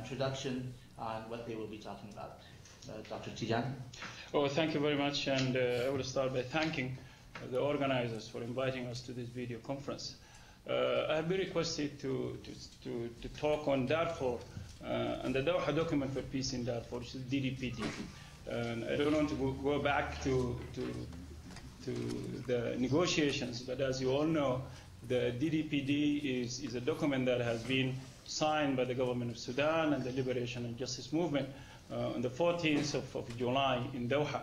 introduction on what they will be talking about. Dr. Tijan. Oh, thank you very much, and I will start by thanking the organizers for inviting us to this video conference. I have been requested to talk on Darfur and the Doha Document for Peace in Darfur, which is DDPD. And I don't want to go back to the negotiations, but as you all know, the DDPD is a document that has been signed by the government of Sudan and the Liberation and Justice Movement on the 14th of July in Doha.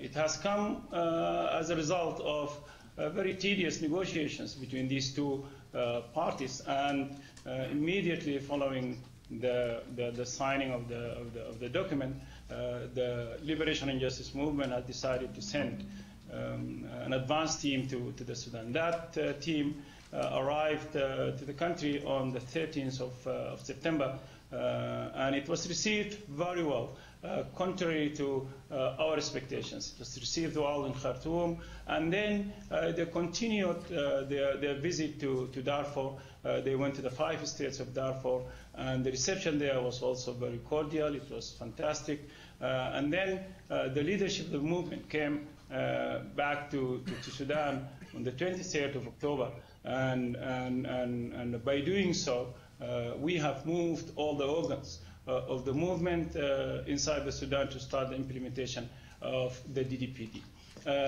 It has come as a result of very tedious negotiations between these two parties, and immediately following the signing of the document, the Liberation and Justice Movement has decided to send an advance team to the Sudan. That team arrived to the country on the 13th of September, and it was received very well, contrary to our expectations. It was received well in Khartoum, and then they continued their visit to Darfur. They went to the 5 states of Darfur, and the reception there was also very cordial. It was fantastic. And then the leadership of the movement came back to Sudan on the 23rd of October, and by doing so, we have moved all the organs of the movement inside the Sudan to start the implementation of the DDPD.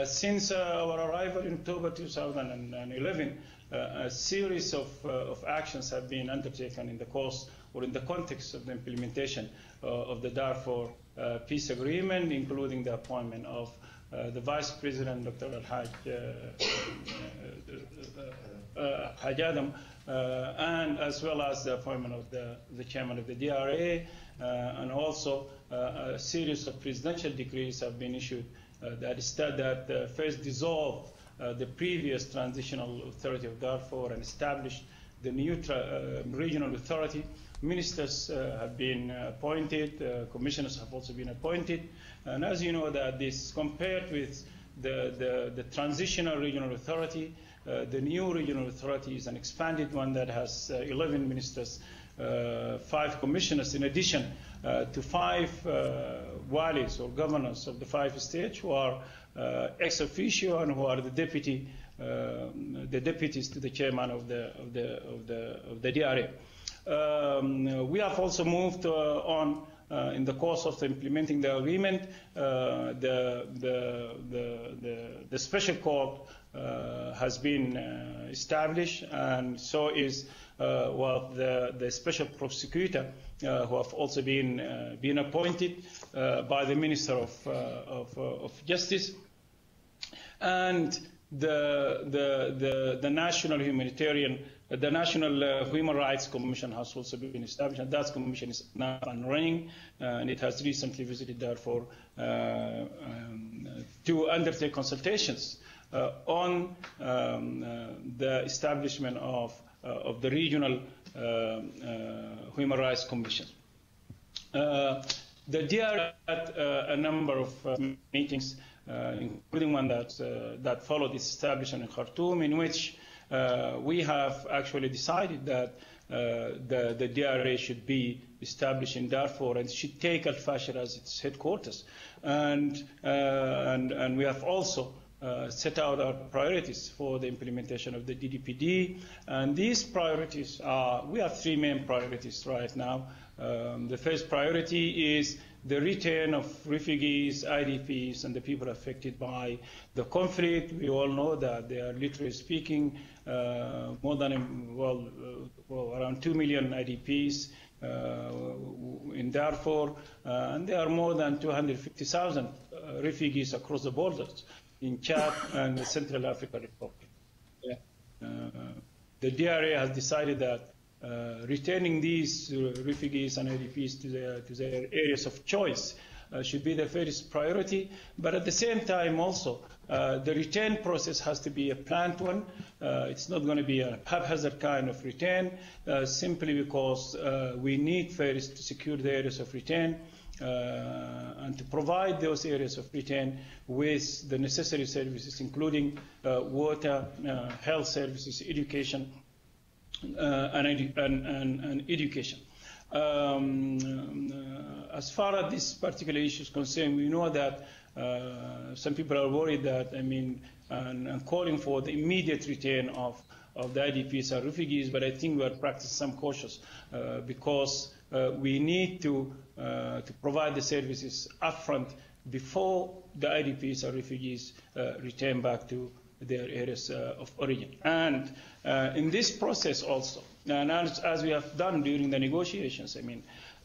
Since our arrival in October 2011, a series of actions have been undertaken in the course or in the context of the implementation of the Darfur Peace Agreement, including the appointment of the Vice President, Dr. Al-Haj Adam, and as well as the appointment of the Chairman of the DRA, and also a series of presidential decrees have been issued that first dissolved the previous transitional authority of Darfur and established the new regional authority. Ministers have been appointed, commissioners have also been appointed, and as you know, that this compared with the transitional regional authority, the new regional authority is an expanded one that has 11 ministers, 5 commissioners, in addition to 5 walis or governors of the 5 states who are ex officio and who are the deputies to the chairman of the DRA. We have also moved on in the course of implementing the agreement. The special court has been established, and so is the special prosecutor who have also been appointed by the Minister of Justice, and the National Human Rights Commission has also been established, and that commission is now up and running, and it has recently visited Darfur to undertake consultations on the establishment of the regional Human Rights Commission. The DRA had a number of meetings, including one that followed its establishment in Khartoum, in which we have actually decided that the DRA should be established in Darfur and should take Al-Fashir as its headquarters. And we have also set out our priorities for the implementation of the DDPD. And these priorities are, we have 3 main priorities right now. The first priority is the return of refugees, IDPs, and the people affected by the conflict. We all know that they are, literally speaking, more than, around 2 million IDPs in Darfur, and there are more than 250,000 refugees across the borders in Chad and the Central African Republic. The DRA has decided that returning these refugees and IDPs to their areas of choice should be the first priority, but at the same time also the return process has to be a planned one. It's not going to be a haphazard kind of return, simply because we need first to secure the areas of return and to provide those areas of return with the necessary services, including water, health services, education, and education. As far as this particular issue is concerned, we know that some people are worried that, and calling for the immediate return of the IDPs and refugees, but I think we are practicing some cautious because we need to provide the services upfront before the IDPs and refugees return back to their areas of origin. And in this process also, and as we have done during the negotiations,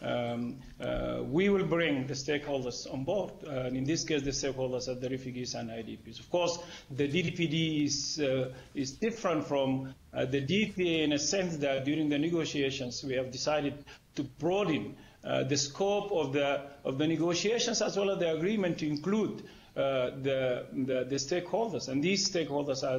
we will bring the stakeholders on board. In this case, the stakeholders are the refugees and IDPs. Of course, the DDPD is different from the DPA in a sense that during the negotiations, we have decided to broaden the scope of the negotiations as well as the agreement to include the stakeholders. And these stakeholders are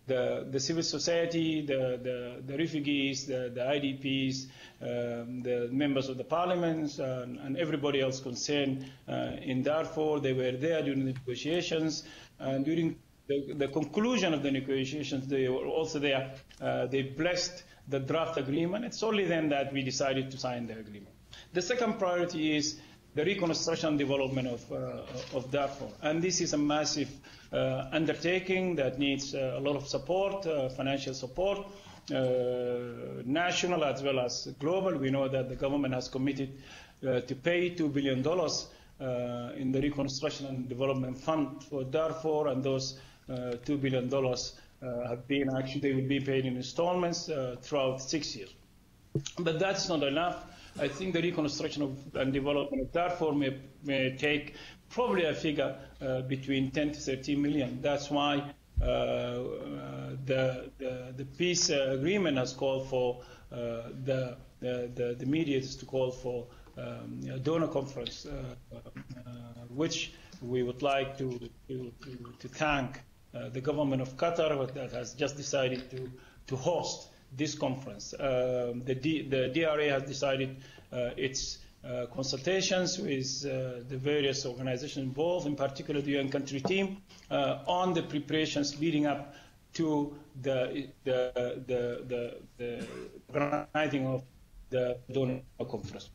the civil society, the refugees, the IDPs, the members of the parliaments, and everybody else concerned in Darfur. They were there during the negotiations. And during the conclusion of the negotiations, they were also there. They blessed the draft agreement. It's only then that we decided to sign the agreement. The second priority is the reconstruction and development of Darfur. And this is a massive undertaking that needs a lot of support, financial support, national as well as global. We know that the government has committed to pay $2 billion in the Reconstruction and Development Fund for Darfur, and those $2 billion have been actually, they will be paid in installments throughout 6 years. But that's not enough. I think the reconstruction and development of Darfur may take probably a figure between 10 to 13 million. That's why the peace agreement has called for the mediators to call for a donor conference, which we would like to thank the government of Qatar that has just decided to host this conference. The DRA has decided its consultations with the various organizations involved, in particular the UN country team, on the preparations leading up to the organizing of the donor conference.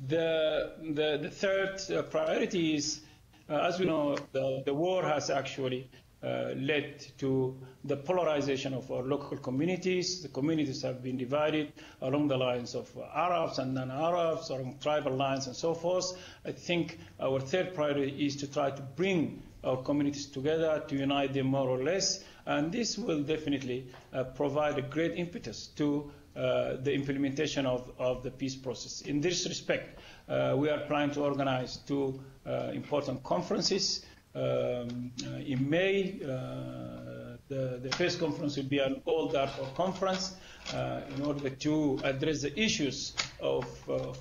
The third priority is, as we know, the war has actually led to the polarization of our local communities. The communities have been divided along the lines of Arabs and non-Arabs, along tribal lines and so forth. I think our third priority is to try to bring our communities together, to unite them more or less, and this will definitely provide a great impetus to the implementation of the peace process. In this respect, we are planning to organize two important conferences. In May, the first conference will be an all Darfur conference in order to address the issues of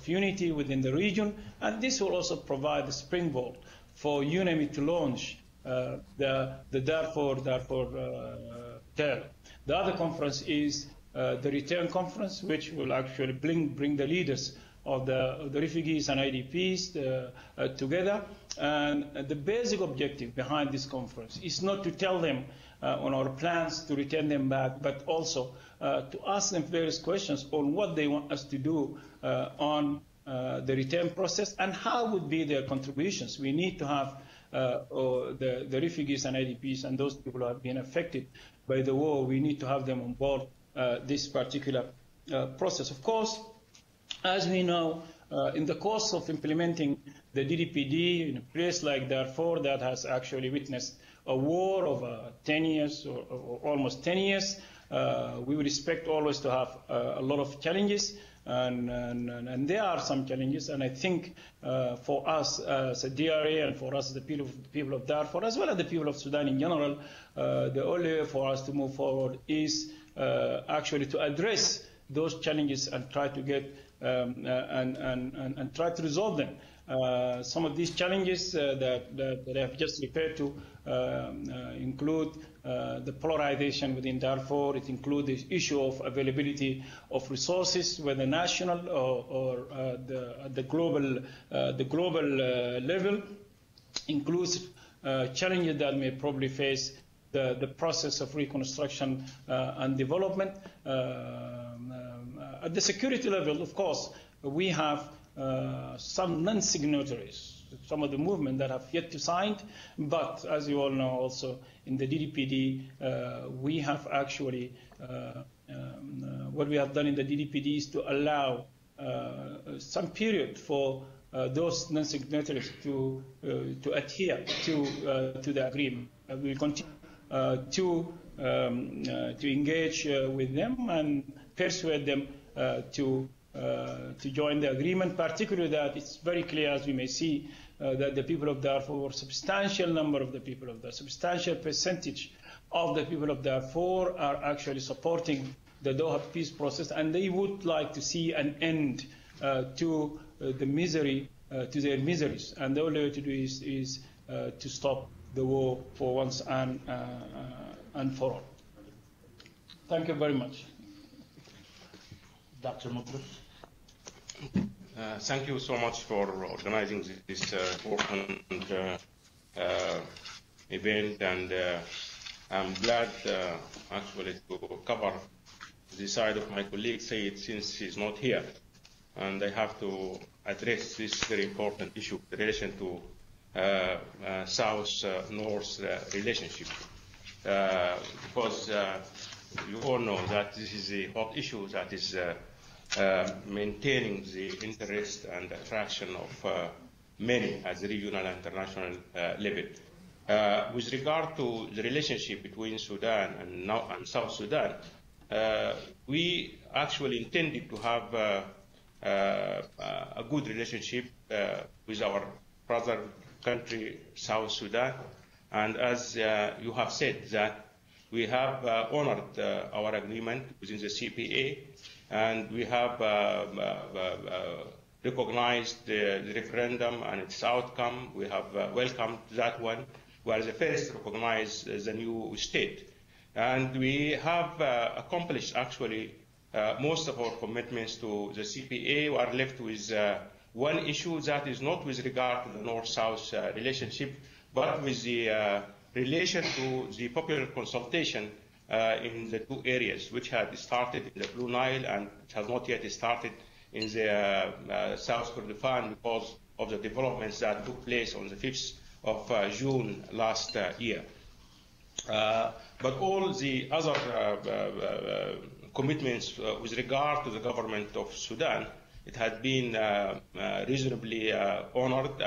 unity within the region, and this will also provide the springboard for UNAMID to launch the Darfur term. The other conference is the Return Conference, which will actually bring the leaders of the refugees and IDPs together. And the basic objective behind this conference is not to tell them on our plans to return them back, but also to ask them various questions on what they want us to do on the return process and how would be their contributions. We need to have the refugees and IDPs and those people who have been affected by the war, we need to have them on board this particular process. Of course, as we know, in the course of implementing the DDPD in a place like Darfur that has actually witnessed a war of 10 years or almost 10 years, we would expect always to have a lot of challenges, and there are some challenges, and I think for us as a DRA and for us as the people of Darfur, as well as the people of Sudan in general, the only way for us to move forward is actually to address those challenges and try to get and try to resolve them. Some of these challenges that I have just referred to include the polarization within Darfur. It includes the issue of availability of resources, whether national or the global level. Includes challenges that may probably face the process of reconstruction and development. At the security level, of course, we have some non-signatories, some of the movement that have yet to sign, but as you all know also in the DDPD, we have actually, what we have done in the DDPD is to allow some period for those non-signatories to adhere to the agreement. We will continue to engage with them and persuade them to join the agreement, particularly that it's very clear, as we may see, that the people of Darfur, substantial number of the people of Darfur, substantial percentage of the people of Darfur are actually supporting the Doha peace process, and they would like to see an end to the misery, to their miseries. And the only way to do is to stop the war for once and for all. Thank you very much. Dr. Muklis. Thank you so much for organizing this important event, and I'm glad actually to cover the side of my colleague Said, since he's not here, and I have to address this very important issue in relation to South-North relationship, because you all know that this is a hot issue that is maintaining the interest and attraction of many at the regional and international level. With regard to the relationship between Sudan and South Sudan, we actually intended to have a good relationship with our brother country, South Sudan. And as you have said, that we have honored our agreement within the CPA, and we have recognized the referendum and its outcome. We have welcomed that one. We are the first to recognize the new state. And we have accomplished actually most of our commitments to the CPA. We are left with one issue that is not with regard to the North-South relationship, but with the relation to the popular consultation in the two areas, which had started in the Blue Nile and which has not yet started in the South Kordofan because of the developments that took place on the 5th of June last year. But all the other commitments with regard to the government of Sudan, it had been reasonably honored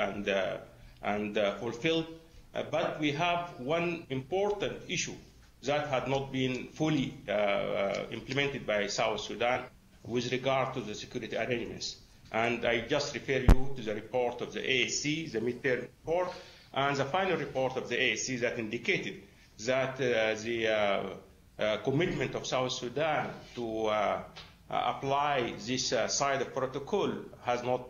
and fulfilled. But we have one important issue that had not been fully implemented by South Sudan with regard to the security arrangements. And I just refer you to the report of the AAC, the midterm report, and the final report of the AAC that indicated that the commitment of South Sudan to apply this side of protocol has not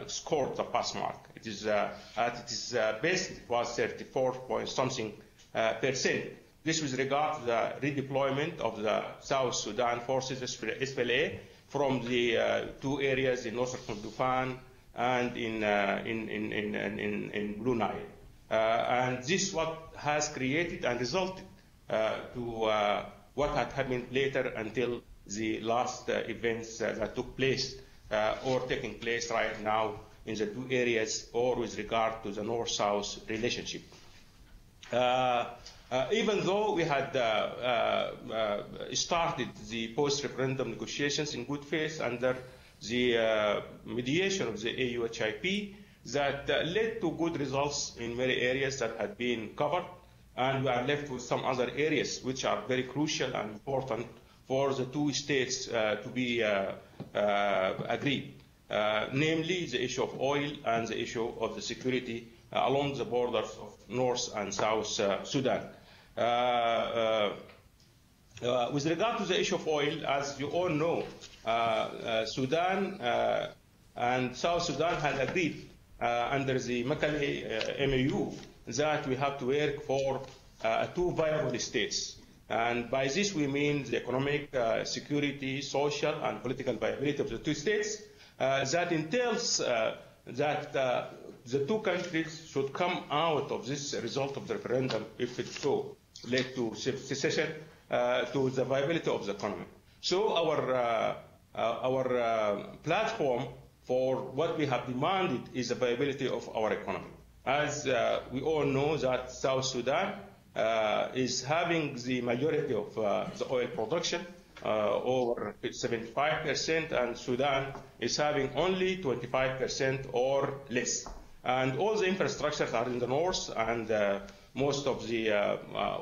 scored the pass mark. It is at its best, it was 34-point-something%. This with regard to the redeployment of the South Sudan forces, SPLA, from the two areas in Northern Kordofan and in Blue Nile. And this what has created and resulted to what had happened later until the last events that took place or taking place right now in the two areas, or with regard to the North-South relationship. Even though we had started the post-referendum negotiations in good faith under the mediation of the AUHIP, that led to good results in many areas that had been covered, and we are left with some other areas which are very crucial and important for the two states to be agreed, namely the issue of oil and the issue of the security along the borders of North and South Sudan. With regard to the issue of oil, as you all know, Sudan and South Sudan had agreed under the Mekelle MAU that we have to work for two viable states. And by this we mean the economic, security, social, and political viability of the two states. That entails that the two countries should come out of this result of the referendum, if it so led to secession, to the viability of the economy. So our our platform for what we have demanded is the viability of our economy. As we all know that South Sudan is having the majority of the oil production, over 75%, and Sudan is having only 25% or less. And all the infrastructures are in the north, and most of the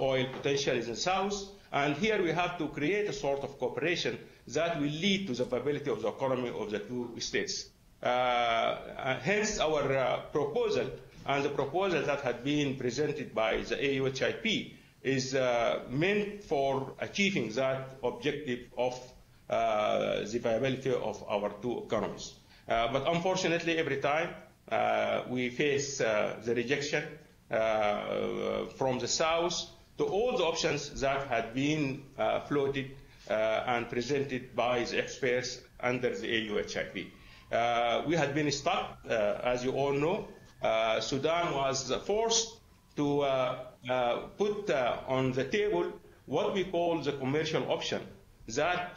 oil potential is in the south. And here we have to create a sort of cooperation that will lead to the viability of the economy of the two states. Hence our proposal, and the proposal that had been presented by the AUHIP is meant for achieving that objective of the viability of our two economies. But unfortunately, every time we face the rejection from the South to all the options that had been floated and presented by the experts under the AUHIP. We had been stuck, as you all know. Sudan was forced to put on the table what we call the commercial option that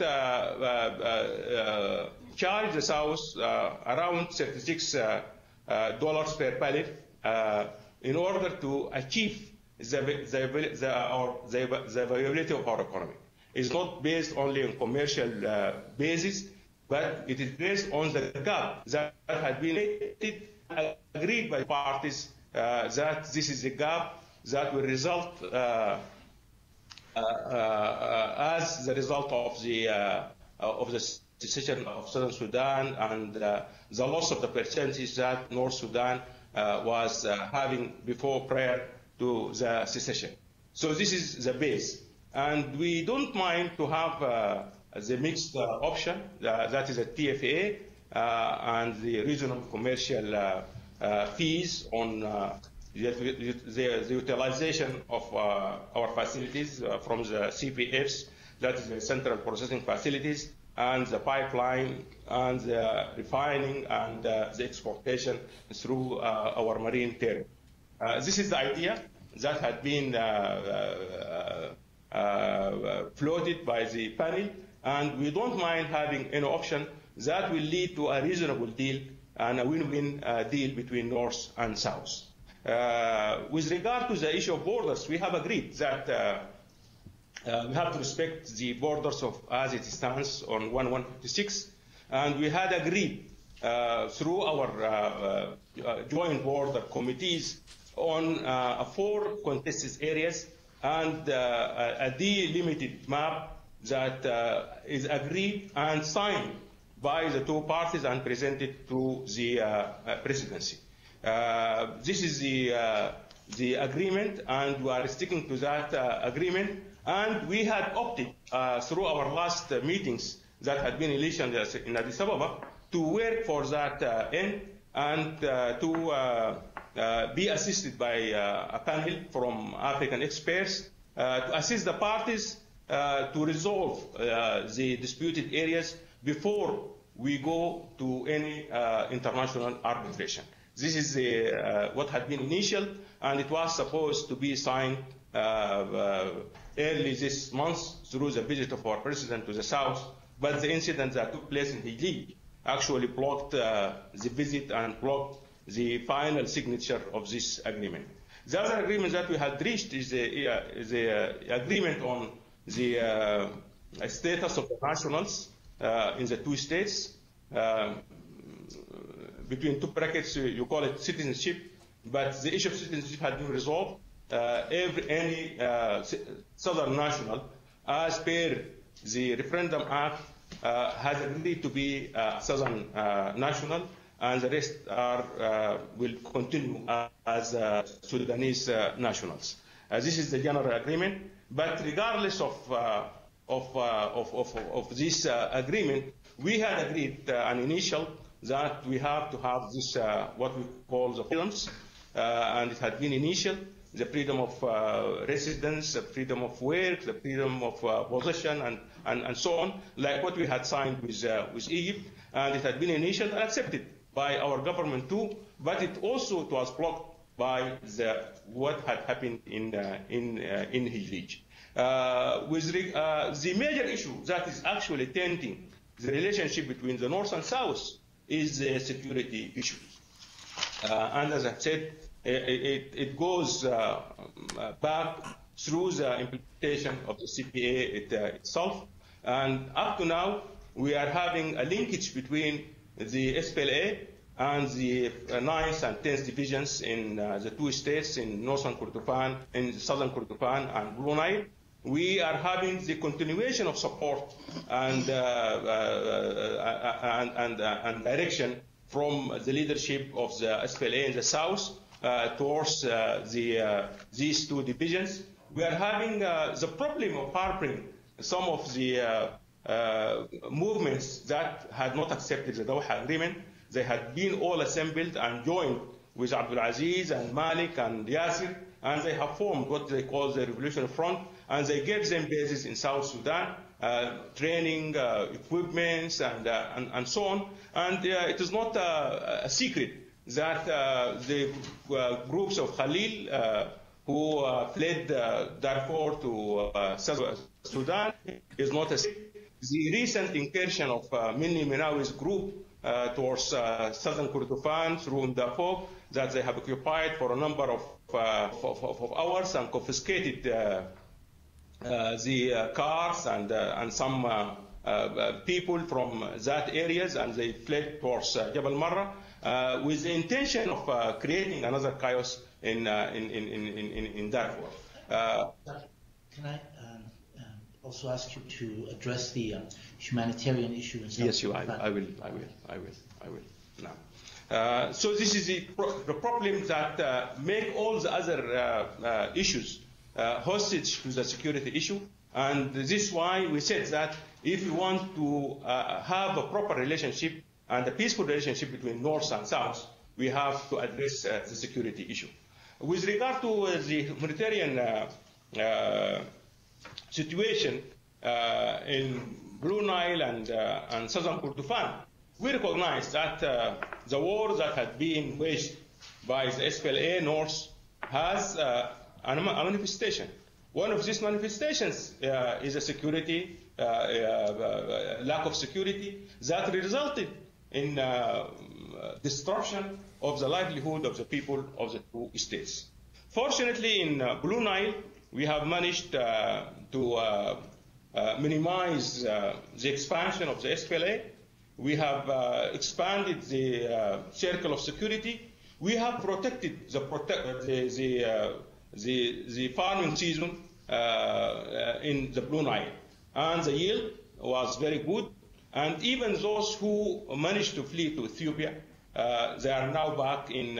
charged the South around $36 per barrel in order to achieve the viability of our economy. It's not based only on commercial basis, but it is based on the gap that had been agreed by parties that this is a gap that will result as the result of the secession of Southern Sudan and the loss of the percentage that North Sudan was having prior to the secession. So this is the base. And we don't mind to have the mixed option, that is a TFA, and the reasonable commercial fees on the utilization of our facilities from the CPFs, that is the central processing facilities, and the pipeline, and the refining, and the exportation through our marine terminal. This is the idea that had been floated by the panel, and we don't mind having an option that will lead to a reasonable deal and a win-win deal between North and South. With regard to the issue of borders, we have agreed that we have to respect the borders as it stands on 1156, and we had agreed through our joint border committees on 4 contested areas and a delimited map that is agreed and signed by the two parties and presented to the presidency. This is the agreement, and we are sticking to that agreement. And we had opted through our last meetings that had been initiated in Addis Ababa to work for that end and to be assisted by a panel from African experts to assist the parties to resolve the disputed areas before we go to any international arbitration. This is what had been initial, and it was supposed to be signed early this month through the visit of our president to the south, but the incident that took place in Hijli actually blocked the visit and blocked the final signature of this agreement. The other agreement that we had reached is the agreement on the status of the nationals in the two states. Between two brackets, you call it citizenship, but the issue of citizenship had been resolved. Any southern national, as per the Referendum Act, has agreed to be southern national, and the rest will continue as Sudanese nationals. This is the general agreement. But regardless of this agreement, we had agreed an initial that we have to have this what we call the freedoms, and it had been initial. The freedom of residence, the freedom of work, the freedom of possession, and so on, like what we had signed with Egypt, and it had been initial and accepted by our government too, but it also was blocked by what had happened in Hijli. The major issue that is actually tainting the relationship between the North and South is a security issue. And as I said, it goes back through the implementation of the CPA itself. And up to now, we are having a linkage between the SPLA and the 9th and 10th divisions in the two states, in Northern Kordofan, in Southern Kordofan and Blue Nile. We are having the continuation of support and direction from the leadership of the SPLA in the south towards these two divisions. We are having the problem of harboring some of the movements that had not accepted the Doha Agreement. They had been all assembled and joined with Abdulaziz and Malik and Yasser, and they have formed what they call the Revolutionary Front, and they gave them bases in South Sudan, training, equipments, and so on. And it is not a secret that the groups of Khalil who fled Darfur to South Sudan is not a secret. The recent incursion of Minni Minawi's group towards southern Kordofan through Darfur that they have occupied for a number of hours and confiscated the cars and some people from that areas, and they fled towards Jabal Marra with the intention of creating another chaos in Darfur. Can I also ask you to address the humanitarian issue in South Sudan? Yes, I will. Now, so this is the problem that make all the other issues hostage to the security issue, and this is why we said that if we want to have a proper relationship and a peaceful relationship between North and South, we have to address the security issue. With regard to the humanitarian situation in Blue Nile and Southern Kordofan, we recognize that the war that had been waged by the SPLA North has a manifestation. One of these manifestations is a security, lack of security that resulted in destruction of the livelihood of the people of the two states. Fortunately, in Blue Nile, we have managed to minimize the expansion of the SPLA. We have expanded the circle of security. We have protected the farming season in the Blue Nile, and the yield was very good. And even those who managed to flee to Ethiopia, they are now back in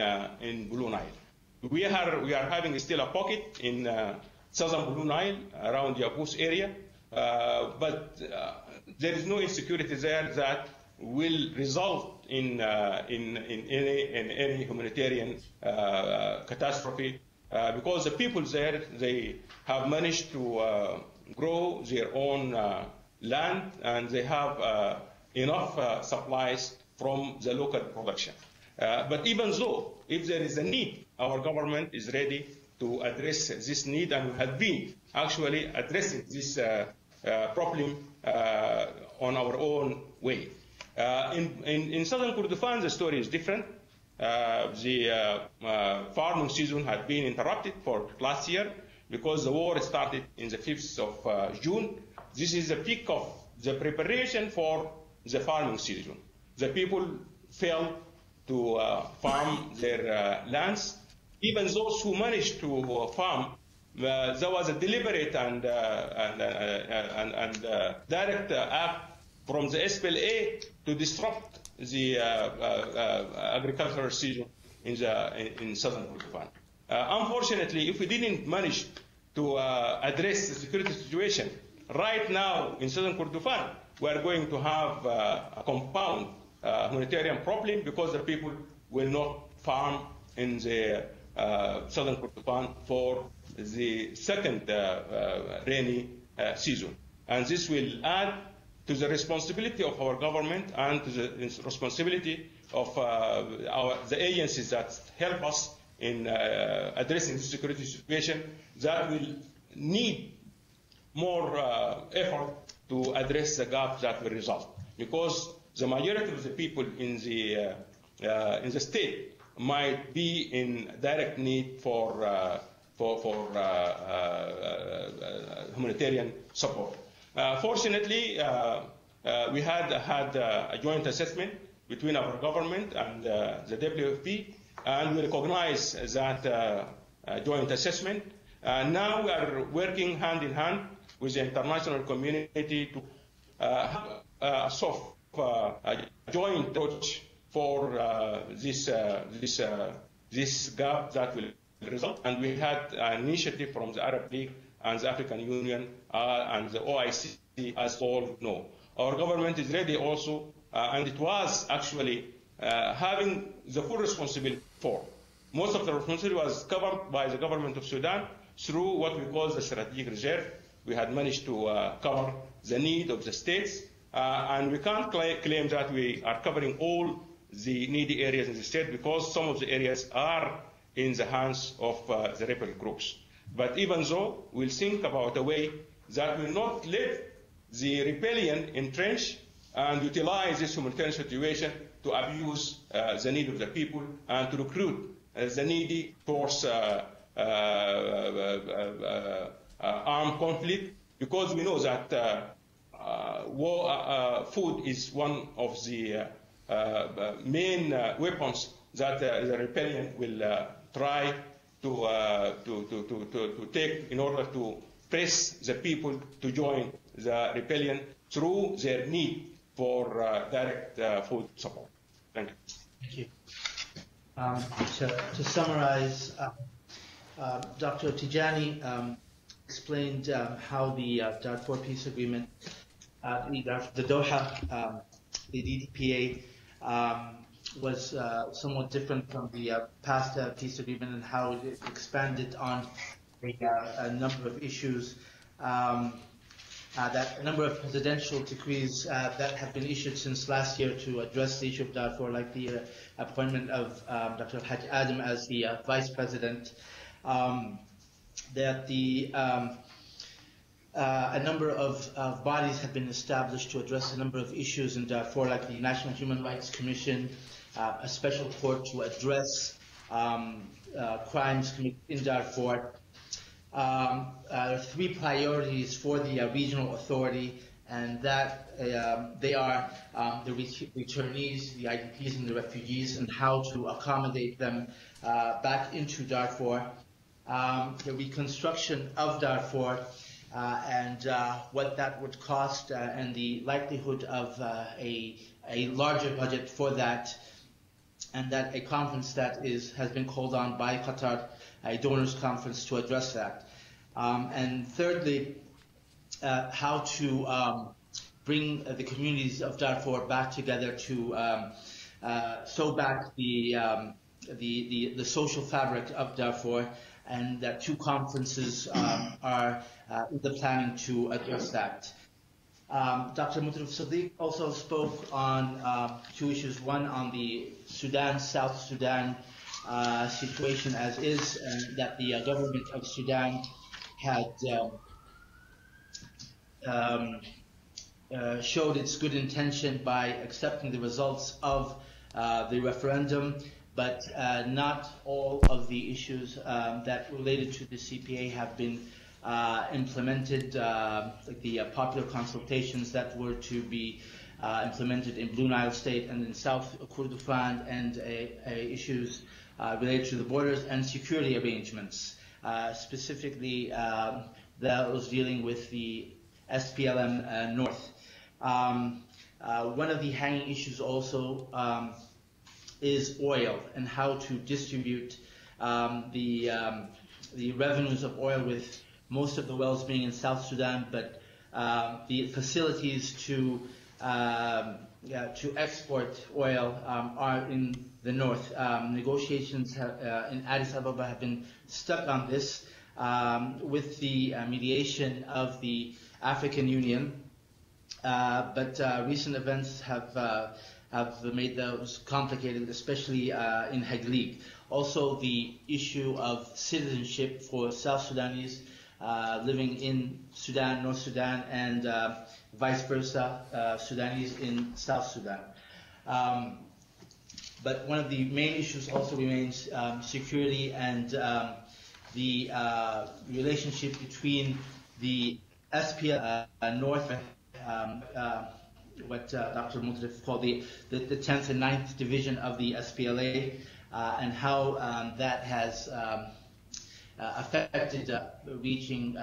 Blue Nile. We are having still a pocket in southern Blue Nile around Yabus area, but there is no insecurity there that will result in any humanitarian catastrophe, because the people there, they have managed to grow their own land, and they have enough supplies from the local production. But even though, if there is a need, our government is ready to address this need, and we have been actually addressing this problem on our own way. In southern Kordofan, the story is different. The farming season had been interrupted for last year because the war started in the 5th of June. This is the peak of the preparation for the farming season. The people failed to farm their lands. Even those who managed to farm, there was a deliberate and direct act from the SPLA to disrupt the agricultural season in southern Kordofan. Unfortunately, if we didn't manage to address the security situation right now in southern Kordofan, we are going to have a compound humanitarian problem, because the people will not farm in the southern Kordofan for the second rainy season. And this will add to the responsibility of our government and to the responsibility of the agencies that help us in addressing the security situation, that will need more effort to address the gap that will result. because the majority of the people in the state might be in direct need for humanitarian support. Fortunately, we had a joint assessment between our government and the WFP, and we recognize that joint assessment. Now we are working hand in hand with the international community to have a joint approach for this gap that will result. And we had an initiative from the Arab League and the African Union and the OIC, as all know. Our government is ready also, and it was actually having the full responsibility for. Most of the responsibility was covered by the government of Sudan through what we call the strategic reserve. We had managed to cover the need of the states, and we can't claim that we are covering all the needy areas in the state, because some of the areas are in the hands of the rebel groups. But even so, we'll think about a way that will not let the rebellion entrench and utilize this humanitarian situation to abuse the need of the people and to recruit the needy towards armed conflict, because we know that food is one of the main weapons that the rebellion will try to take in order to press the people to join the rebellion through their need for direct food support. Thank you. Thank you. To summarize, Dr. Tijani explained how the Darfur Peace Agreement, the Doha, the DDPA, was somewhat different from the past peace agreement, and how it expanded on a number of issues. That a number of presidential decrees that have been issued since last year to address the issue of Darfur, like the appointment of Dr. Haj Adam as the vice president, that a number of bodies have been established to address a number of issues in Darfur, like the National Human Rights Commission, a special court to address crimes committed in Darfur. Three priorities for the regional authority, and that they are the returnees, the IDPs and the refugees, and how to accommodate them back into Darfur, the reconstruction of Darfur, and what that would cost, and the likelihood of a larger budget for that, and that a conference that has been called on by Qatar, a donors conference, to address that. And thirdly, how to bring the communities of Darfur back together to sew back the social fabric of Darfur, and that two conferences are in the planning to address that. Dr. Mutarrif Sadiq also spoke on two issues, one on the South Sudan situation as is, and that the government of Sudan had showed its good intention by accepting the results of the referendum, but not all of the issues that related to the CPA have been implemented, like the popular consultations that were to be implemented in Blue Nile State and in South Kordofan, and issues related to the borders and security arrangements, specifically that was dealing with the SPLM North. One of the hanging issues also is oil, and how to distribute the revenues of oil, with most of the wells being in South Sudan, but the facilities to export oil are in the north. Negotiations in Addis Ababa have been stuck on this, with the mediation of the African Union, but recent events have made those complicated, especially in Heglig. Also, the issue of citizenship for South Sudanese living in Sudan, North Sudan, and vice versa, Sudanese in South Sudan. But one of the main issues also remains security and the relationship between the SPLA North, what Dr. Mutarrif called the 10th and 9th Division of the SPLA, and how that has affected reaching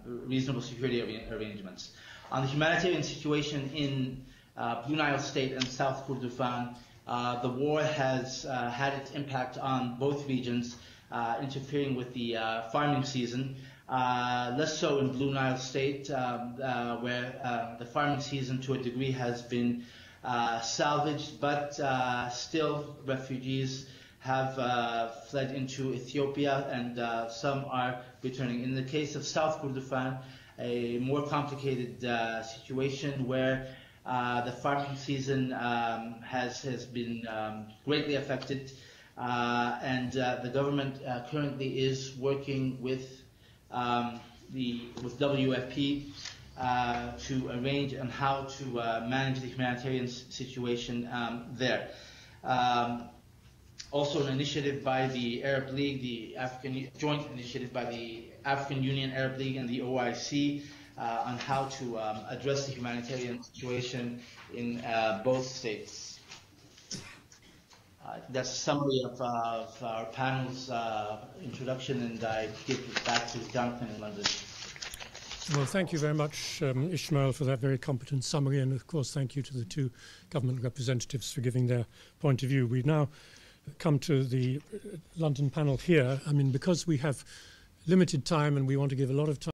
reasonable security arrangements. On the humanitarian situation in Blue Nile State and South Kordofan, the war has had its impact on both regions, interfering with the farming season. Less so in Blue Nile State, where the farming season to a degree has been salvaged, but still refugees have fled into Ethiopia, and some are returning. In the case of South Kordofan, a more complicated situation where the farming season has been greatly affected, and the government currently is working with WFP to arrange on how to manage the humanitarian situation there. Also, an initiative by the Arab League, the joint initiative by the African Union, Arab League, and the OIC on how to address the humanitarian situation in both states. That's a summary of our panel's introduction, and I give it back to Jonathan in London. Well, thank you very much, Ismail, for that very competent summary, and of course thank you to the two government representatives for giving their point of view. We now come to the London panel here. I mean, because we have limited time and we want to give a lot of time